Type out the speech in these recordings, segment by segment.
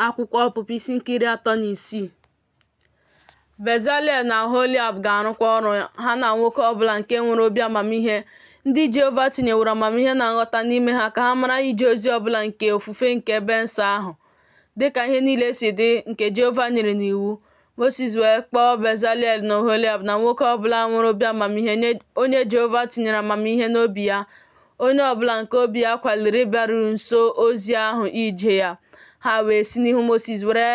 Akwụkwọ ọpụpụ isi nkiri 36. Bezalel na Oholiab ga-arụkọ ọrụ ha na nwoke ọbụla nke nwere obi amamihe ndị Jehova tinyeworo amamihe na nghọta n'ime ha ka ha mara ije ozi ọbụla nke ofufe nke ebe nsọ ahụ, dịka ihe niile si dị nke Jehova nyere n'iwu. Moses wee kpọọ Bezalel na Oholiab na nwoke ọbụla nwere obi amamihe onye Jehova tinyere amamihe n'obi ya, onye ọbụla nke obi ya kwaliri ịbịaru nso ozi ahụ ije ya. Ha wee si n'ihu Moses were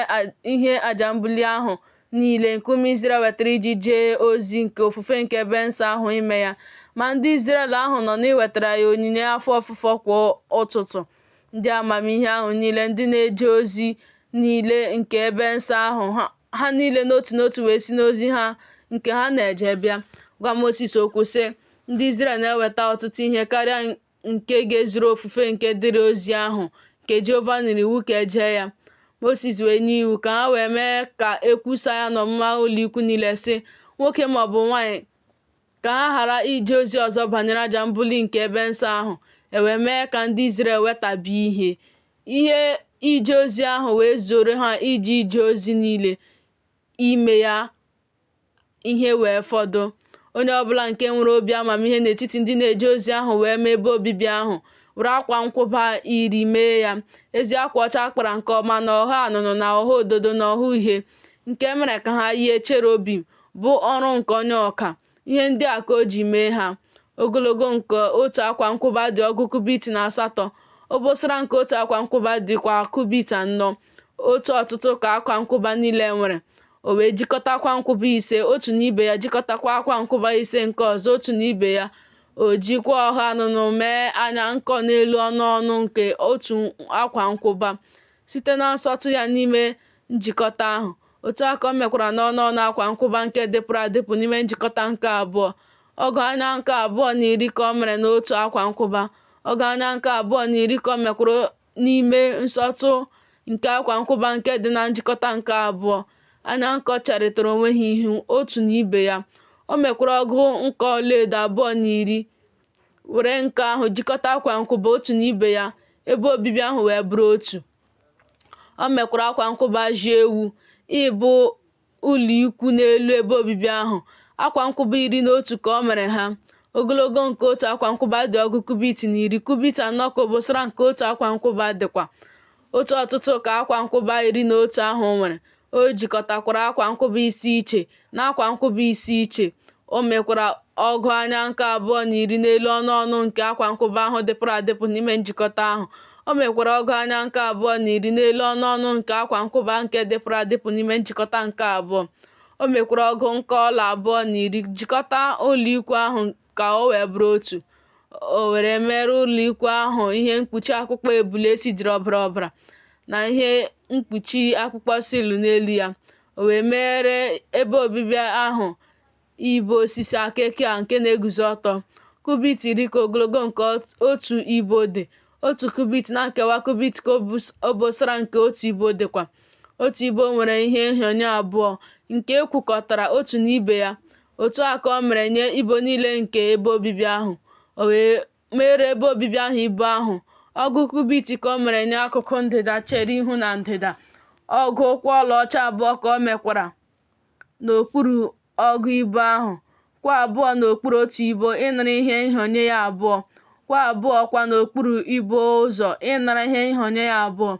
ihe aja mbuli ahụ niile nke ụmụ Izrel wetara iji jee ozi nke ofufe nke ebe nsọ ahụ ime ya. Ma ndị Izrel ahụ nọ n'iwetara ya onyinye afọ ofufo kwa ụtụtụ. Ndị amamihe ahụ niile ndị na-eje ozi niile nke ebe nsọ ahụ, ha niile n'otu n'otu wee si n'ozi ha nke ha na-eje bịa gwa Moses okwu sị, ndị Izrel na-eweta ọtụtụ ihe karịa nke ga-ezuru ofufe nke dịrị ozi ahụ nke Jehova nyere iwu ka eje ya. Moses wee nye iwu ka ha wee mee ka ekwusa ya n'ọmụma ụlọikwu niile sị, nwoke maọbụ nwaanyị ka ha ghara ije ozi ọzọ banyere aja mbuli nke ebe nsọ ahụ. E wee mee ka ndị Izrel wetabi ihe ije ozi ahụ wee zoro ha ije ozi niile ime ya ihe wee fọdụ. Onye ọbụla nke nwere obi amamihe n'etiti ndị na-eje ozi ahụ wee mee ebe obibi ahụ were akwa nkwụba 10 mee ya, ezi akwa ọcha akpara nke ọma na ọha anụnụ na ọha ododo na ọha uhie, nke mere ka ha yie cherubim, bụ ọrụ nke onye ọka. Ihe ndị a ka o ji mee ha. Ogologo nke otu akwa nkwụba dị ọgụ kubit na 8. Obosara nke otu akwa nkwụba dịkwa kubit 4. Otu ọtụtụ ka akwa nkwụba niile nwere. O wee jikọta akwa nkwụba 5 otu n'ibe ya, jikọtakwa akwa nkwụba 5 nke ọzọ otu n'ibe ya. O jikwa ọha anụnụ mee anya nkọ n'elu ọnụ ọnụ nke otu akwa nkwụba site na nsọtụ ya n'ime njikọta ahụ. Otu aka o mekwara n'ọnụ ọnụ akwa nkwụba nke dịpụrụ adịpụ n'ime njikọta nke abụọ. Ọgụ anya nke 2.10 ka o mere n'otu akwa nkwụba. Ọgụ anya nke 2.10 ka o mekwara n'ime nsọtụ nke akwa nkwụba nke dị na njikọta nke abụọ. Anya nkọ cherịtara onwe ha ihu otu n'ibe ya. O mekwara ọgụ nke ọlaedo 2.10 were nke ahụ jikọta akwa nkwụba otu n'ibe ya, ebe obibi ahụ wee bụrụ otu. O mekwara akwa nkwụba ji ewu ịbụ ụlọikwu n'elu ebe obibi ahụ. Akwa nkwụba 11 ka o mere ha. Ogologo nke otu akwa nkwụba dị ọgụ kubit 10, kubit 4 ka obosara nke otu akwa nkwụba dịkwa. Otu ọtụtụ ka akwa nkwụba 11 ahụ nwere. O jikọtakwara akwa nkwụba 5 iche na akwa nkwụba 5 iche. O mekwara ọgụ anya nke 2.10 n'elu ọnụ ọnụ nke akwa nkwụba ahụ dịpụrụ adịpụ n'ime njikọta ahụ. O mekwara ọgụ anya nke 2.10 n'elu ọnụ ọnụ nke akwa nkwụba nke dịpụrụ adịpụ n'ime njikọta nke abụọ. O mekwara ọgụ nke ọla 2.10 jikọta ụlọikwu ahụ ka o wee bụrụ otu. O were mere ụlọikwu ahụ ihe mkpuchi akpụkpọ ebule esijiri ọbara ọbara na ihe mkpuchi akpụkpọ silu n'elu ya. O wee mere ebe obibi ahụ ibo osisi akịka nke na-eguzo ọtọ. Kubit 10 ka ogologo nke otu ibo dị. Otu kubit na nkewa kubit ka obosara nke otu ibo dịkwa. Otu ibo nwere ihe nhịọnye 2 nke ekwukọtara otu n'ibe ya. Otu a ka o mere nye ibo niile nke ebe obibi ahụ. O wee mere ebe obibi ahụ ibo ahụ. Ọgụ kubit ka o mere nye akụkụ ndịda chere ihu na ndịda. Ọgụ ụkwụ ọlaọcha 2 ka o mekwara n'okpuru ọgụ ibo ahụ. Kwa abụọ n'okpuru otu ibo ịnara ihe nhịọnye ya 2. Kwa abụọ kwa n'okpuru ibo ụzọ ịnara ihe nhịọnye ya 2.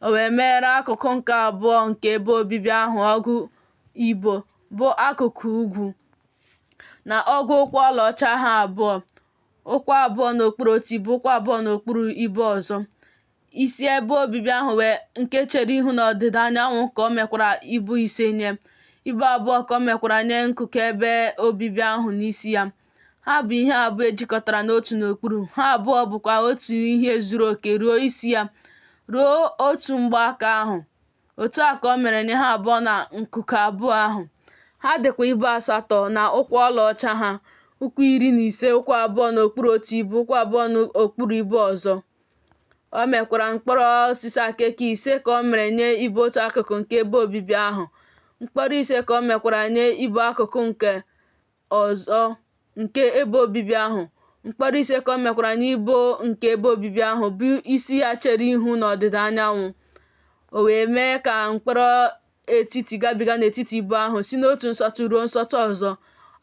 O wee mere akụkụ nke abụọ nke ebe obibi ahụ ọgụ ibo, bụ akụkụ ugwu, na ọgụ ụkwụ ọlaọcha ha 2. Ụkwụ 2 n'okpuru otu ibo, ụkwụ 2 n'okpuru ibo ọzọ. Isi ebe obibi ahụ wee nke chere ihu na ọdịda anyanwụ ka o mekwara ibo 5 nye. Ibo 2 ka o mekwara nye nkụkụ ebe obibi ahụ n'isi ya. Ha bụ ihe abụọ ejikọtara n'otu n'okpuru. Ha abụọ bụkwa otu ihe zuru oke ruo isi ya, ruo otu mgbaaka ahụ. Otu a ka o mere nye ha abụọ na nkuku abụọ ahụ. Ha dịkwa ibo 8 na ụkwụ ọlaọcha ha, ụkwụ 15, ụkwụ 2 n'okpuru otu ibo, ụkwụ 2 n'okpuru ibo ọzọ. O mekwara mkpọrọ osisi akịka 5 ka o mere nye ibo otu akụkụ nke ebe obibi ahụ. Mkpọrọ 5 ka o mekwara nye ibo akụkụ nke ọzọ nke ebe obibi ahụ. Mkpọrọ 5 ka o mekwara nye ibo nke ebe obibi ahụ bụ isi ya chere ihu n'ọdịda anyanwụ. o wee mee ka mkpọrọ etiti gabiga n'etiti ibo ahụ si n'otu nsọtụ ruo nsọtụ ọzọ.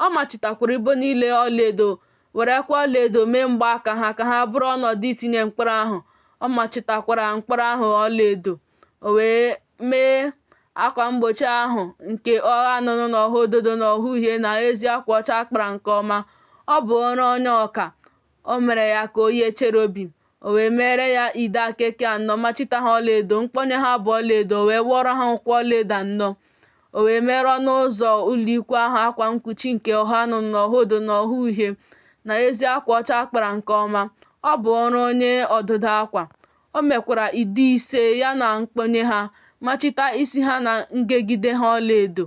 Ọ machitakwara ibo niile ọlaedo werekwa ọlaedo mee mgbaaka ha ka ha bụrụ ọnọdụ itinye mkpọrọ ahụ. Ọ machitakwara mkpọrọ ahụ ọlaedo. O wee mee akwa mgbochi ahụ nke ọha anụnụ na ọha ododo na ọha uhie na ezi akwa ọcha akpara nke ọma. Ọ bụ ọrụ onye ọka. O mere ya ka o yie cherubim. O wee mere ya ide akeke anọ machita ha ọlaedo, mkpọnye ha bụ ọlaedo. O wee wụọrọ ha ụkwụ ọlaedo anọ. O wee mere ọnụ ụzọ ụlọikwu ahụ akwa mkpuchi nke ọha anụnụ na ọha odo na ọha uhie na ezi akwa ọcha akpara nke ọma. Ọ bụ ọrụ onye ọdụdụ akwa. O mekwara ide ise ya na mkpọnye ha, machita isi ha na ngegide ha ọlaedo,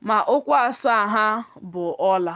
ma ụkwụ asaa ha bụ ọla.